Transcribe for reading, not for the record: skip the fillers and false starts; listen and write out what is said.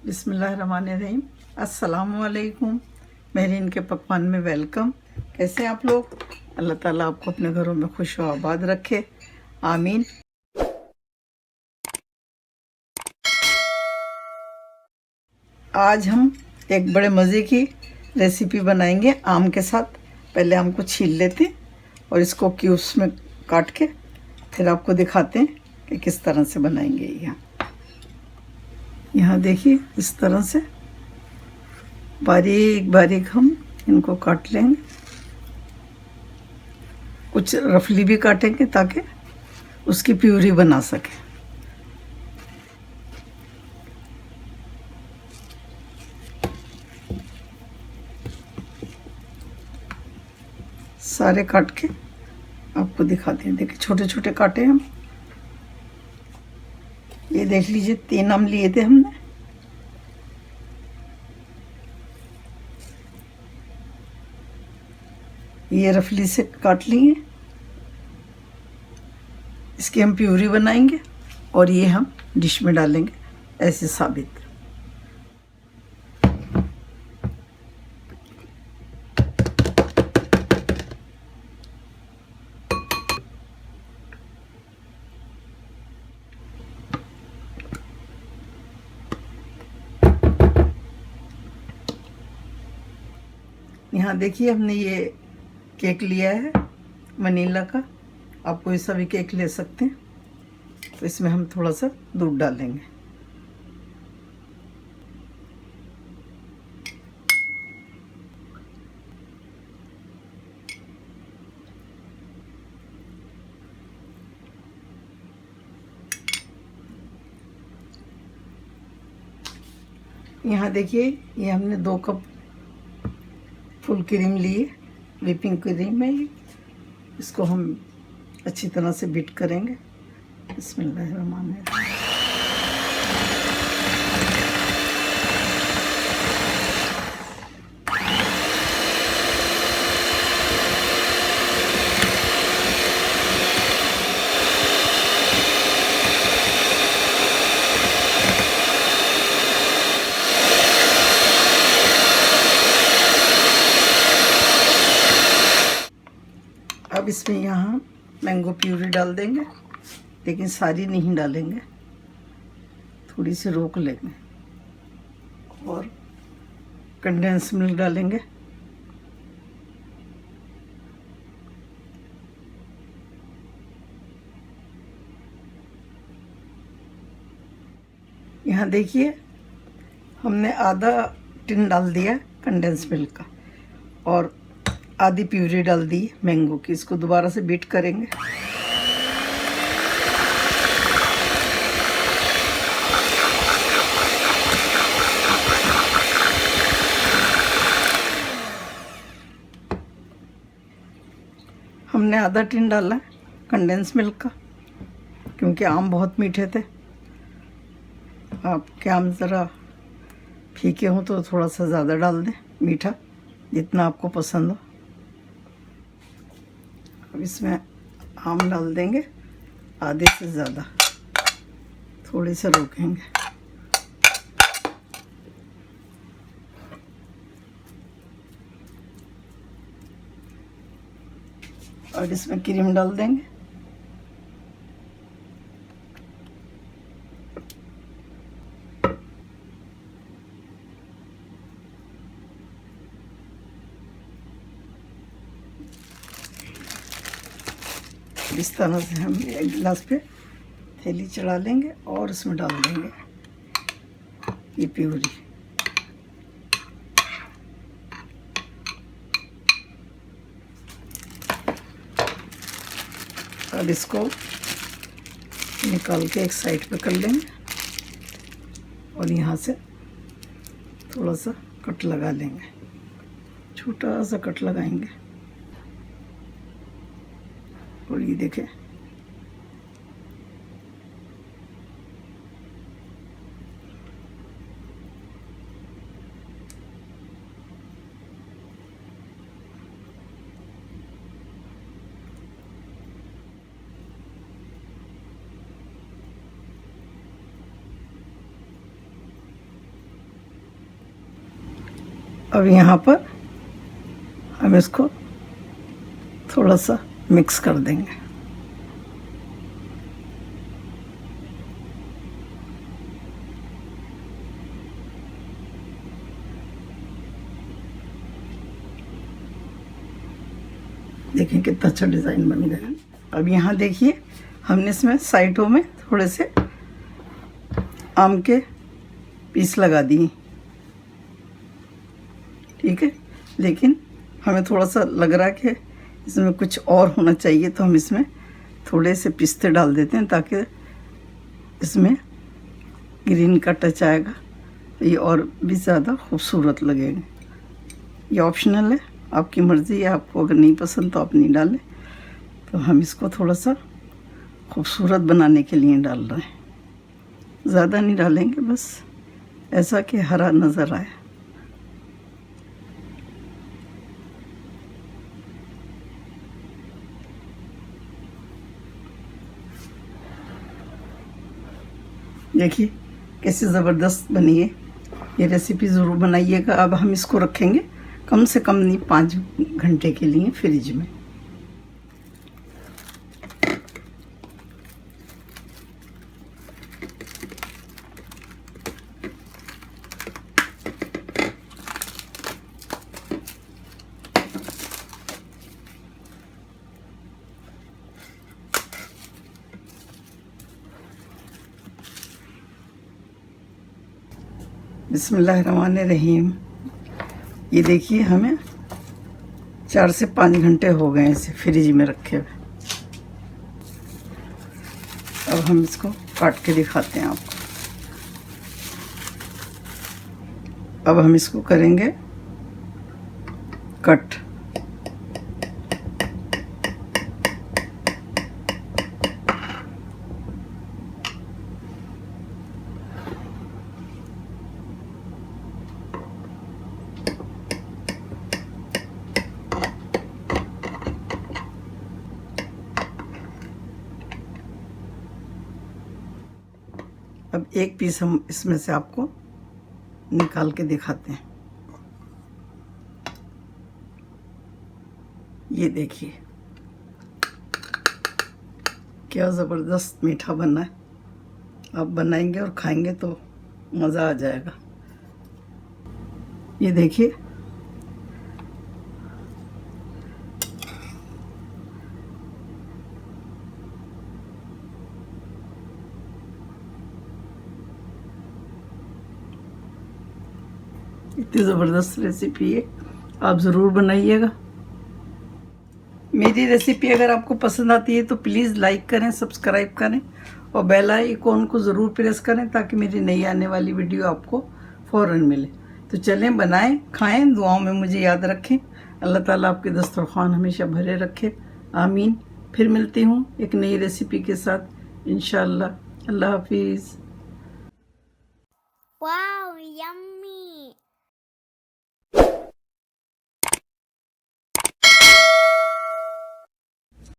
बिस्मिल्लाहिर्रहमानिर्रहीम। अस्सलामुअलैकुम। महरीन के पकवान में वेलकम। कैसे हैं आप लोग? अल्लाह ताला आपको अपने घरों में खुश व आबाद रखे, आमीन। आज हम एक बड़े मज़े की रेसिपी बनाएंगे आम के साथ। पहले आम को छील लेते हैं और इसको क्यूब्स में काट के फिर आपको दिखाते हैं कि किस तरह से बनाएंगे। यहाँ देखिए, इस तरह से बारीक बारीक हम इनको काट लेंगे। कुछ रफली भी काटेंगे ताकि उसकी प्यूरी बना सके। सारे काट के आपको दिखाते हैं। देखिए, छोटे छोटे काटे हम। ये देख लीजिए, 3 आम लिए थे हमने। ये रफली से काट लिए। इसकी हम प्यूरी बनाएंगे और ये हम डिश में डालेंगे ऐसे साबित। यहाँ देखिए, हमने ये केक लिया है वनीला का। आप कोई सा भी केक ले सकते हैं। तो इसमें हम थोड़ा सा दूध डालेंगे। यहाँ देखिए, ये हमने 2 कप फुल क्रीम ली है, व्हिपिंग क्रीम है ये। इसको हम अच्छी तरह से बीट करेंगे। बिस्मिल्लाहिर्रहमानिर्रहीम। अब इसमें यहाँ मैंगो प्यूरी डाल देंगे, लेकिन सारी नहीं डालेंगे, थोड़ी सी रोक लेंगे। और कंडेंस मिल्क डालेंगे। यहाँ देखिए, हमने आधा टिन डाल दिया कंडेंस मिल्क का और आधी प्यूरी डाल दी मैंगो की। इसको दोबारा से बीट करेंगे। हमने आधा टिन डाला कंडेंस मिल्क का, क्योंकि आम बहुत मीठे थे। आपके आम ज़रा फीके हों तो थोड़ा सा ज़्यादा डाल दें, मीठा जितना आपको पसंद हो। अब इसमें आम डाल देंगे आधे से ज़्यादा, थोड़े से रोकेंगे। और इसमें क्रीम डाल देंगे। इस तरह से हम एक गिलास पे थैली चढ़ा लेंगे और उसमें डाल देंगे ये प्यूरी। अब इसको निकाल के एक साइड पे कर लेंगे और यहाँ से थोड़ा सा कट लगा लेंगे, छोटा सा कट लगाएंगे। और ये देखें, अब यहाँ पर हम इसको थोड़ा सा मिक्स कर देंगे। देखिए कितना अच्छा डिज़ाइन बन गया है। अब यहाँ देखिए हमने इसमें साइडों में थोड़े से आम के पीस लगा दिए, ठीक है। लेकिन हमें थोड़ा सा लग रहा है कि इसमें कुछ और होना चाहिए, तो हम इसमें थोड़े से पिस्ते डाल देते हैं ताकि इसमें ग्रीन का टच आएगा, ये और भी ज़्यादा खूबसूरत लगेगा। ये ऑप्शनल है, आपकी मर्ज़ी है, आपको अगर नहीं पसंद तो आप नहीं डालें। तो हम इसको थोड़ा सा खूबसूरत बनाने के लिए डाल रहे हैं, ज़्यादा नहीं डालेंगे, बस ऐसा कि हरा नज़र आए। देखिए कैसे ज़बरदस्त बनी है। ये रेसिपी ज़रूर बनाइएगा। अब हम इसको रखेंगे कम से कम नहीं 5 घंटे के लिए फ्रिज में। बिस्मिल्लाहिर्रहमानिर्रहीम। ये देखिए हमें 4 से 5 घंटे हो गए इसे फ्रिज में रखे हुए। अब हम इसको काट के दिखाते हैं आपको। अब हम इसको करेंगे कट। अब एक पीस हम इसमें से आपको निकाल के दिखाते हैं। ये देखिए क्या ज़बरदस्त मीठा बना है। आप बनाएंगे और खाएंगे तो मज़ा आ जाएगा। ये देखिए इतनी ज़बरदस्त रेसिपी है, आप ज़रूर बनाइएगा। मेरी रेसिपी अगर आपको पसंद आती है तो प्लीज़ लाइक करें, सब्सक्राइब करें और बेल आइकॉन को ज़रूर प्रेस करें ताकि मेरी नई आने वाली वीडियो आपको फ़ौरन मिले। तो चलें बनाएं, खाएं, दुआओं में मुझे याद रखें। अल्लाह ताला आपके दस्तरख़्वान हमेशा भरे रखे, आमीन। फिर मिलती हूँ एक नई रेसिपी के साथ इंशाअल्लाह। अल्लाह हाफिज़। Wow, yum.